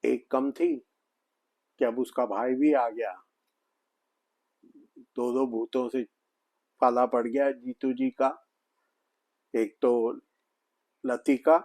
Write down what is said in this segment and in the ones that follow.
एक कम थी कि अब उसका भाई भी आ गया। दो दो भूतों से पाला पड़ गया जीतू जी का। एक तो लतिका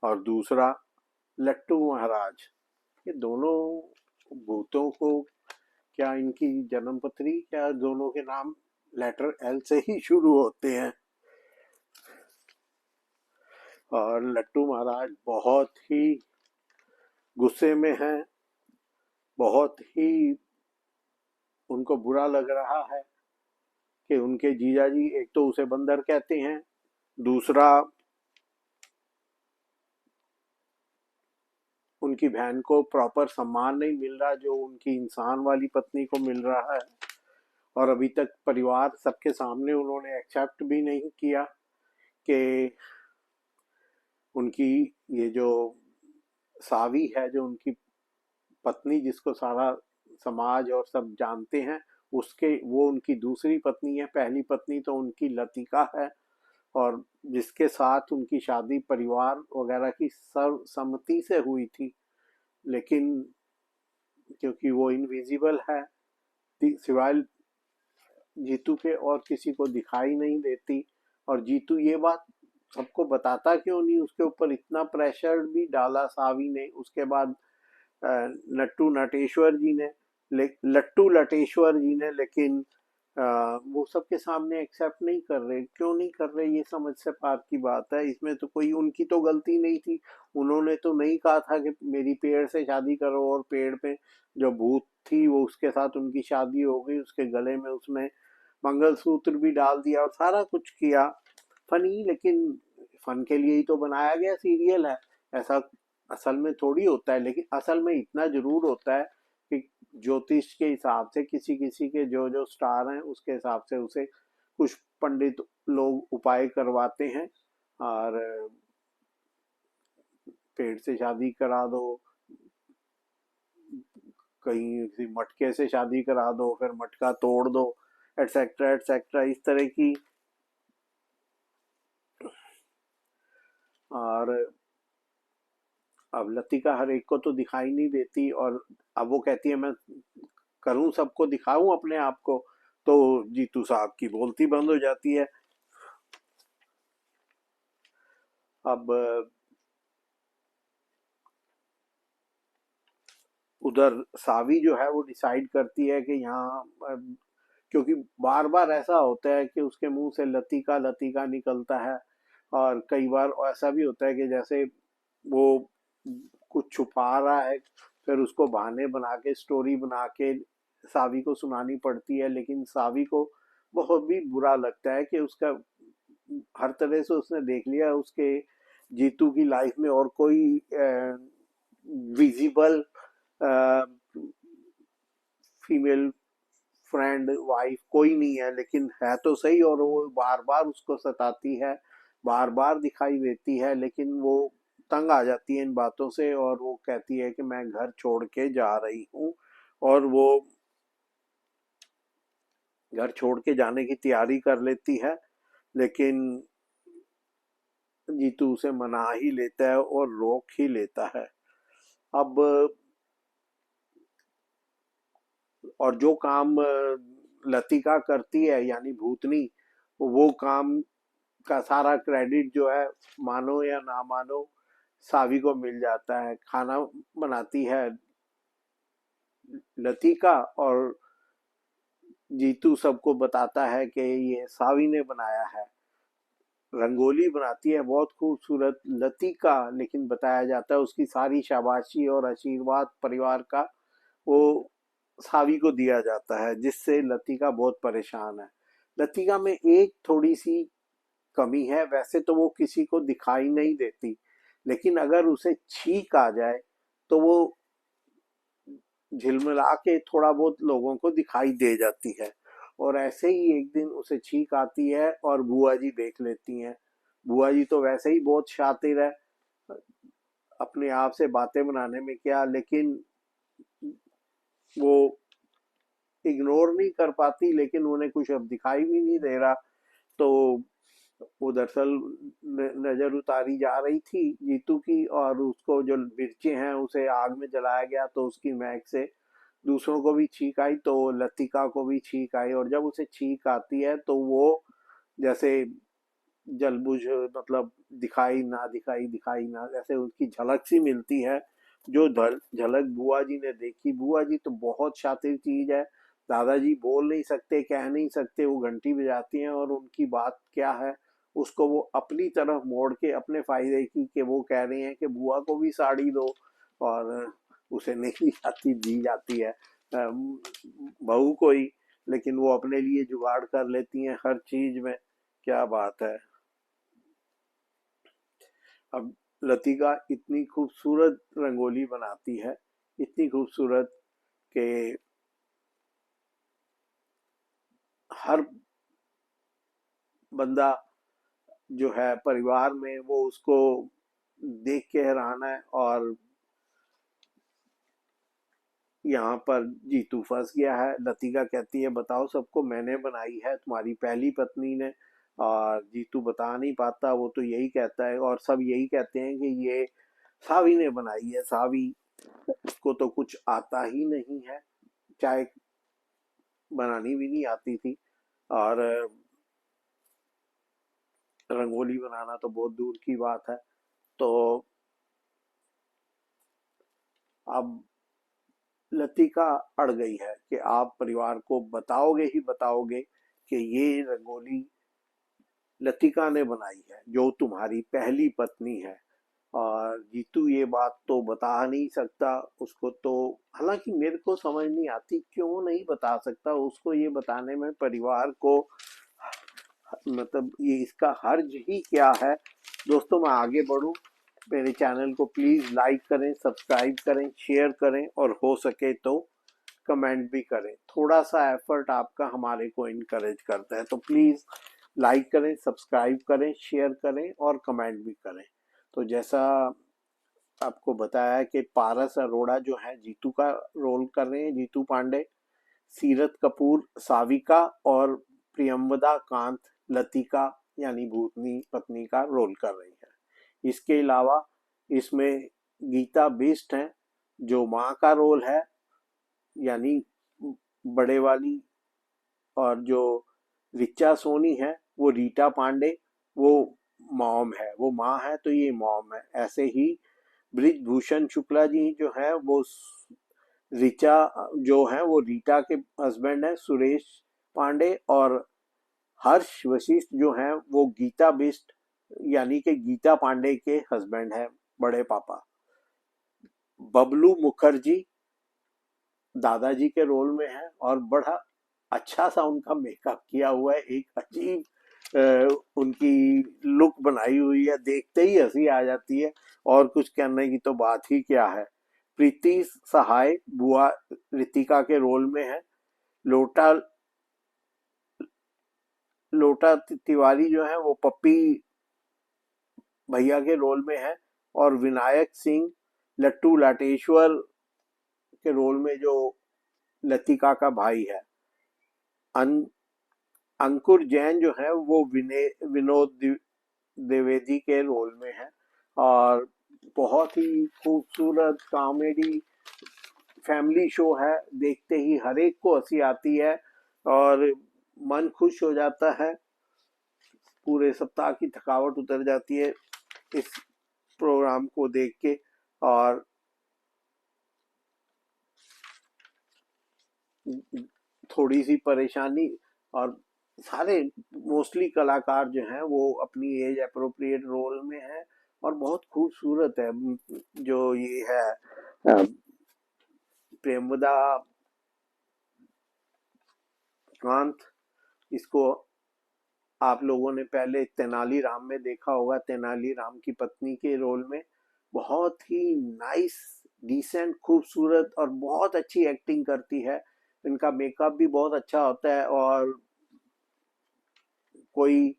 और दूसरा लट्टू महाराज। ये दोनों भूतों को, क्या इनकी जन्मपत्री, क्या दोनों के नाम लेटर एल से ही शुरू होते हैं। और लट्टू महाराज बहुत ही गुस्से में हैं। बहुत ही उनको बुरा लग रहा है कि उनके जीजा जी एक तो उसे बंदर कहते हैं, दूसरा उनकी बहन को प्रॉपर सम्मान नहीं मिल रहा जो उनकी इंसान वाली पत्नी को मिल रहा है। और अभी तक परिवार सबके सामने उन्होंने एक्सेप्ट भी नहीं किया कि उनकी ये जो सावी है, जो उनकी पत्नी जिसको सारा समाज और सब जानते हैं, उसके वो उनकी दूसरी पत्नी है। पहली पत्नी तो उनकी लतिका है और जिसके साथ उनकी शादी परिवार वगैरह की सर्वसम्मति से हुई थी। लेकिन क्योंकि वो इनविजिबल है, सिवाय जीतू के और किसी को दिखाई नहीं देती। और जीतू ये बात सबको बताता क्यों नहीं, उसके ऊपर इतना प्रेशर भी डाला सावी ने। उसके बाद नट्टू नटेश्वर जी ने, लट्टू लटेश्वर जी ने, लेकिन वो सबके सामने एक्सेप्ट नहीं कर रहे। क्यों नहीं कर रहे, ये समझ से पार की बात है। इसमें तो कोई उनकी तो गलती नहीं थी। उन्होंने तो नहीं कहा था कि मेरी पेड़ से शादी करो, और पेड़ पे जो भूत थी वो उसके साथ उनकी शादी हो गई। उसके गले में उसने मंगलसूत्र भी डाल दिया और सारा कुछ किया। फनी, लेकिन फन के लिए ही तो बनाया गया सीरियल है। ऐसा असल में थोड़ी होता है। लेकिन असल में इतना जरूर होता है कि ज्योतिष के हिसाब से किसी किसी के जो जो स्टार हैं उसके हिसाब से उसे कुछ पंडित लोग उपाय करवाते हैं। और पेड़ से शादी करा दो, कहीं किसी मटके से शादी करा दो, फिर मटका तोड़ दो, एटसेट्रा एटसेट्रा, इस तरह की। और अब लतिका हर एक को तो दिखाई नहीं देती, और अब वो कहती है मैं करूं, सबको दिखाऊं अपने आप को। तो जीतू साहब की बोलती बंद हो जाती है। अब उधर सावी जो है वो डिसाइड करती है कि यहाँ क्योंकि बार बार ऐसा होता है कि उसके मुंह से लतिका लतिका निकलता है। और कई बार ऐसा भी होता है कि जैसे वो कुछ छुपा रहा है, फिर उसको बहाने बना के, स्टोरी बना के सावी को सुनानी पड़ती है। लेकिन सावी को बहुत भी बुरा लगता है कि उसका हर तरह से उसने देख लिया उसके जीतू की लाइफ में और कोई विजिबल फीमेल फ्रेंड वाइफ कोई नहीं है। लेकिन है तो सही, और वो बार बार उसको सताती है, बार बार दिखाई देती है। लेकिन वो तंग आ जाती है इन बातों से, और वो कहती है कि मैं घर छोड़ के जा रही हूँ। और वो घर छोड़ के जाने की तैयारी कर लेती है। लेकिन जीतू उसे मना ही लेता है और रोक ही लेता है। अब और जो काम लतिका करती है यानी भूतनी, वो काम का सारा क्रेडिट जो है, मानो या ना मानो, सावी को मिल जाता है। खाना बनाती है लतिका, और जीतू सबको बताता है कि ये सावी ने बनाया है। रंगोली बनाती है बहुत खूबसूरत लतिका, लेकिन बताया जाता है उसकी सारी शाबाशी और आशीर्वाद परिवार का वो सावी को दिया जाता है, जिससे लतिका बहुत परेशान है। लतिका में एक थोड़ी सी कमी है, वैसे तो वो किसी को दिखाई नहीं देती, लेकिन अगर उसे छींक आ जाए तो वो झिलमिला के थोड़ा बहुत लोगों को दिखाई दे जाती है। और ऐसे ही एक दिन उसे छींक आती है और बुआ जी देख लेती हैं। बुआ जी तो वैसे ही बहुत शातिर है अपने आप से बातें बनाने में, क्या, लेकिन वो इग्नोर नहीं कर पाती। लेकिन उन्हें कुछ अब दिखाई भी नहीं दे रहा। तो वो दरअसल नजर उतारी जा रही थी जीतू की, और उसको जो मिर्चें हैं उसे आग में जलाया गया, तो उसकी महक से दूसरों को भी छींक आई, तो लतिका को भी छींक आई। और जब उसे छींक आती है तो वो जैसे जलबुझ, मतलब दिखाई ना दिखाई, दिखाई ना, जैसे उसकी झलक सी मिलती है। जो झलक बुआ जी ने देखी, बुआ जी तो बहुत शातिर चीज है। दादाजी बोल नहीं सकते, कह नहीं सकते, वो घंटी बजाती हैं और उनकी बात क्या है उसको वो अपनी तरफ मोड़ के अपने फायदे की, कि वो कह रहे हैं कि बुआ को भी साड़ी दो, और उसे नहीं जाती, दी जाती है बहू को ही, लेकिन वो अपने लिए जुगाड़ कर लेती हैं हर चीज में। क्या बात है। अब लतिका इतनी खूबसूरत रंगोली बनाती है, इतनी खूबसूरत, कि हर बंदा जो है परिवार में वो उसको देख के हैरान है। और यहाँ पर जीतू फंस गया है। लतिका कहती है बताओ सबको, मैंने बनाई है, तुम्हारी पहली पत्नी ने। और जीतू बता नहीं पाता, वो तो यही कहता है, और सब यही कहते हैं कि ये सावी ने बनाई है। सावी, उसको तो कुछ आता ही नहीं है, चाय बनानी भी नहीं आती थी, और रंगोली बनाना तो बहुत दूर की बात है। तो अब लतिका अड़ गई है कि आप परिवार को बताओगे ही बताओगे कि ये रंगोली लतिका ने बनाई है, जो तुम्हारी पहली पत्नी है। और जीतू ये बात तो बता नहीं सकता उसको, तो हालांकि मेरे को समझ नहीं आती क्यों नहीं बता सकता उसको, ये बताने में परिवार को मतलब ये इसका हर्ज ही क्या है। दोस्तों, मैं आगे बढ़ूं, मेरे चैनल को प्लीज लाइक करें, सब्सक्राइब करें, शेयर करें, और हो सके तो कमेंट भी करें। थोड़ा सा एफर्ट आपका हमारे को इनकरेज करता है, तो प्लीज लाइक करें, सब्सक्राइब करें, शेयर करें और कमेंट भी करें। तो जैसा आपको बताया कि पारस अरोड़ा जो है जीतू का रोल कर रहे हैं, जीतू पांडे। सीरत कपूर साविका, और प्रियंवदा कांत लतिका यानी भूतनी पत्नी का रोल कर रही है। इसके अलावा इसमें गीता बिष्ट हैं जो माँ का रोल है, यानी बड़े वाली। और जो रिचा सोनी है वो रीटा पांडे, वो मॉम है, वो माँ है तो ये मॉम है। ऐसे ही ब्रिजभूषण शुक्ला जी जो है वो रिचा, जो है वो रीटा के हस्बैंड है सुरेश पांडे। और हर्ष वशिष्ठ जो हैं वो गीता बिष्ट यानी कि गीता पांडे के हस्बैंड हैं, बड़े पापा। बबलू मुखर्जी दादाजी के रोल में है, और बड़ा अच्छा सा उनका मेकअप किया हुआ है, एक अजीब उनकी लुक बनाई हुई है, देखते ही हंसी आ जाती है, और कुछ कहने की तो बात ही क्या है। प्रीति सहाय बुआ रितिका के रोल में है। लोटा लोटा तिवारी जो है वो पप्पी भैया के रोल में है। और विनायक सिंह लट्टू लाटेश्वर के रोल में जो लतिका का भाई है। अन, अंकुर जैन जो है वो विनोद द्विवेदी के रोल में है। और बहुत ही खूबसूरत कॉमेडी फैमिली शो है, देखते ही हर एक को हंसी आती है और मन खुश हो जाता है, पूरे सप्ताह की थकावट उतर जाती है इस प्रोग्राम को देख के। और थोड़ी सी परेशानी, और सारे मोस्टली कलाकार जो हैं वो अपनी एज अप्रोप्रिएट रोल में हैं, और बहुत खूबसूरत है। जो ये है प्रेमदा कांत, इसको आप लोगों ने पहले तेनालीराम में देखा होगा, तेनालीराम की पत्नी के रोल में। बहुत ही नाइस, डिसेंट, खूबसूरत और बहुत अच्छी एक्टिंग करती है। इनका मेकअप भी बहुत अच्छा होता है, और कोई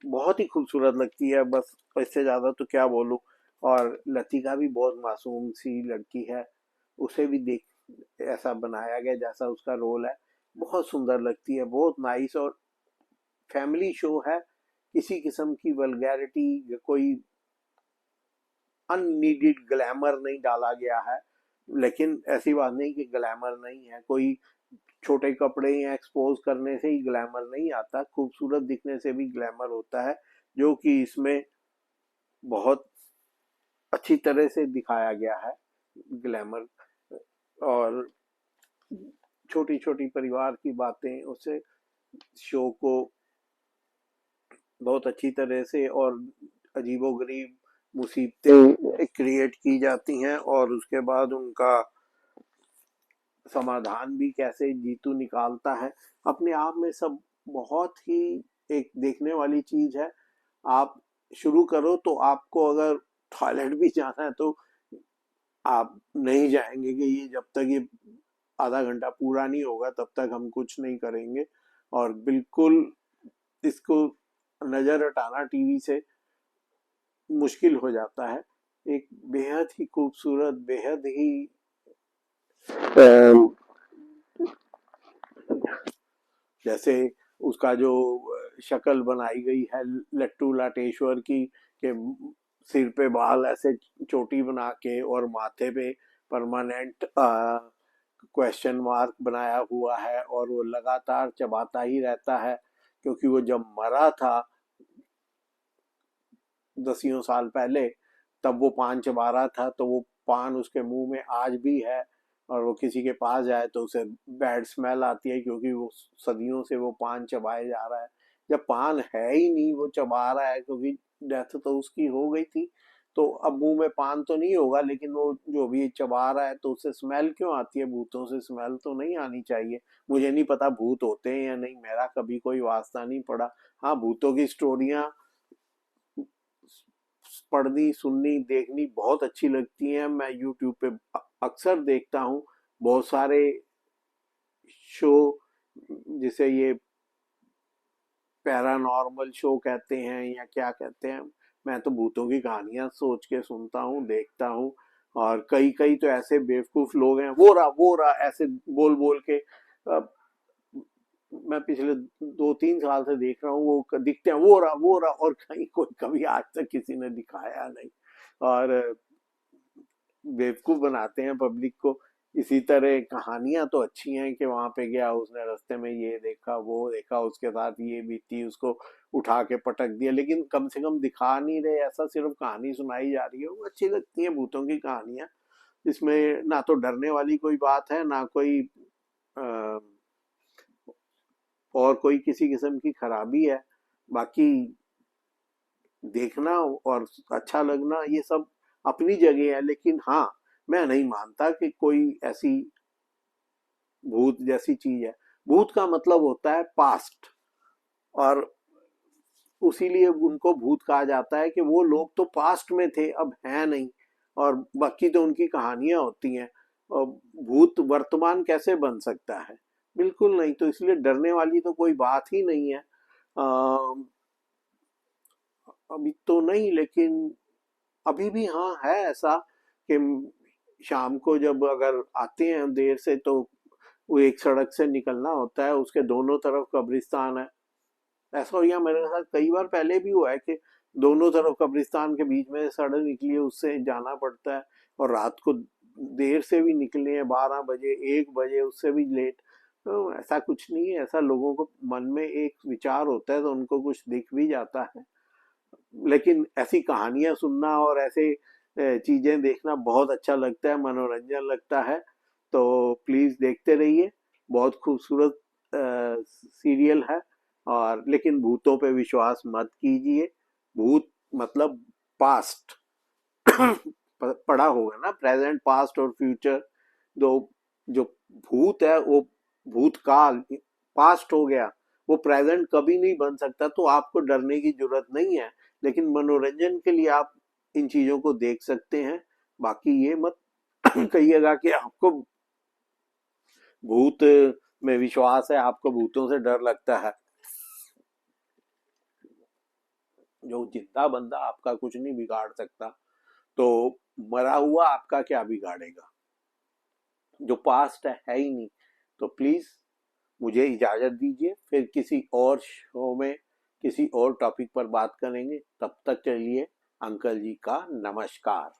बहुत ही खूबसूरत लगती है, बस इससे ज्यादा तो क्या बोलूं। और लतिका भी बहुत मासूम सी लड़की है, उसे भी देख ऐसा बनाया गया जैसा उसका रोल है, बहुत सुंदर लगती है, बहुत नाइस। और फैमिली शो है, किसी किस्म की वल्गैरिटी, कोई अननीडेड ग्लैमर नहीं डाला गया है। लेकिन ऐसी बात नहीं कि ग्लैमर नहीं है, कोई छोटे कपड़े या एक्सपोज करने से ही ग्लैमर नहीं आता, खूबसूरत दिखने से भी ग्लैमर होता है, जो कि इसमें बहुत अच्छी तरह से दिखाया गया है ग्लैमर। और छोटी छोटी परिवार की बातें उसे शो को बहुत अच्छी तरह से और अजीबोगरीब मुसीबतें क्रिएट की जाती हैं, और उसके बाद उनका समाधान भी कैसे जीतू निकालता है। अपने आप में सब बहुत ही एक देखने वाली चीज है। आप शुरू करो तो आपको अगर टॉयलेट भी जाना है तो आप नहीं जाएंगे कि ये जब तक ये आधा घंटा पूरा नहीं होगा तब तक हम कुछ नहीं करेंगे। और बिल्कुल इसको नजर हटाना टीवी से मुश्किल हो जाता है। एक बेहद ही खूबसूरत, बेहद ही जैसे उसका जो शक्ल बनाई गई है लट्टू लाटेश्वर की, के सिर पे बाल ऐसे चोटी बना के और माथे पे परमानेंट क्वेश्चन मार्क बनाया हुआ है, और वो लगातार चबाता ही रहता है, क्योंकि वो जब मरा था दसियों साल पहले तब वो पान चबा रहा था, तो वो पान उसके मुंह में आज भी है। और वो किसी के पास जाए तो उसे बैड स्मेल आती है, क्योंकि वो सदियों से वो पान चबाए जा रहा है। जब पान है ही नहीं, वो चबा रहा है, क्योंकि डेथ तो उसकी हो गई थी, तो अब मुंह में पान तो नहीं होगा, लेकिन वो जो भी चबा रहा है तो उससे स्मेल क्यों आती है? भूतों से स्मेल तो नहीं आनी चाहिए। मुझे नहीं पता भूत होते हैं या नहीं, मेरा कभी कोई वास्ता नहीं पड़ा। हाँ, भूतों की स्टोरियां पढ़नी, सुननी, देखनी बहुत अच्छी लगती हैं। मैं यूट्यूब पे अक्सर देखता हूँ बहुत सारे शो, जिसे ये पैरानॉर्मल शो कहते हैं या क्या कहते हैं। मैं तो भूतों की कहानियां सोच के सुनता हूँ, देखता हूँ। और कई कई तो ऐसे बेवकूफ लोग हैं, वो रहा ऐसे बोल बोल के। मैं पिछले 2-3 साल से देख रहा हूँ, वो दिखते हैं वो रहा, और कहीं कोई कभी आज तक किसी ने दिखाया नहीं। और बेवकूफ बनाते हैं पब्लिक को। इसी तरह कहानियां तो अच्छी हैं कि वहां पे गया, उसने रास्ते में ये देखा वो देखा, उसके साथ ये बीती, उसको उठा के पटक दिया, लेकिन कम से कम दिखा नहीं रहे ऐसा, सिर्फ कहानी सुनाई जा रही है। वो अच्छी लगती है भूतों की कहानियां। इसमें ना तो डरने वाली कोई बात है, ना कोई आ, और कोई किसी किस्म की खराबी है। बाकी देखना और अच्छा लगना ये सब अपनी जगह है, लेकिन हाँ, मैं नहीं मानता कि कोई ऐसी भूत जैसी चीज है। भूत का मतलब होता है पास्ट, और उसीलिए उनको भूत कहा जाता है कि वो लोग तो पास्ट में थे, अब हैं नहीं, और बाकी तो उनकी कहानियां होती हैं। और भूत वर्तमान कैसे बन सकता है? बिल्कुल नहीं। तो इसलिए डरने वाली तो कोई बात ही नहीं है। अभी तो नहीं, लेकिन अभी भी हाँ है ऐसा कि शाम को जब अगर आते हैं देर से, तो वो एक सड़क से निकलना होता है, उसके दोनों तरफ कब्रिस्तान है। ऐसा हो गया मेरे साथ कई बार, पहले भी हुआ है कि दोनों तरफ कब्रिस्तान के बीच में सड़क निकली है, उससे जाना पड़ता है। और रात को देर से भी निकले हैं, 12 बजे 1 बजे, उससे भी लेट। तो ऐसा कुछ नहीं है, ऐसा लोगों को मन में एक विचार होता है तो उनको कुछ दिख भी जाता है। लेकिन ऐसी कहानियां सुनना और ऐसे चीजें देखना बहुत अच्छा लगता है, मनोरंजन लगता है। तो प्लीज देखते रहिए, बहुत खूबसूरत सीरियल है। और लेकिन भूतों पे विश्वास मत कीजिए। भूत मतलब पास्ट पढ़ा होगा ना, प्रेजेंट पास्ट और फ्यूचर। दो, जो भूत है वो भूतकाल, पास्ट हो गया, वो प्रेजेंट कभी नहीं बन सकता, तो आपको डरने की जरूरत नहीं है। लेकिन मनोरंजन के लिए आप इन चीजों को देख सकते हैं। बाकी ये मत कहिएगा कि आपको भूत में विश्वास है, आपको भूतों से डर लगता है। जो जिंदा बंदा आपका कुछ नहीं बिगाड़ सकता, तो मरा हुआ आपका क्या बिगाड़ेगा? जो पास्ट है ही नहीं। तो प्लीज मुझे इजाजत दीजिए, फिर किसी और शो में किसी और टॉपिक पर बात करेंगे। तब तक चलिए, अंकल जी का नमस्कार।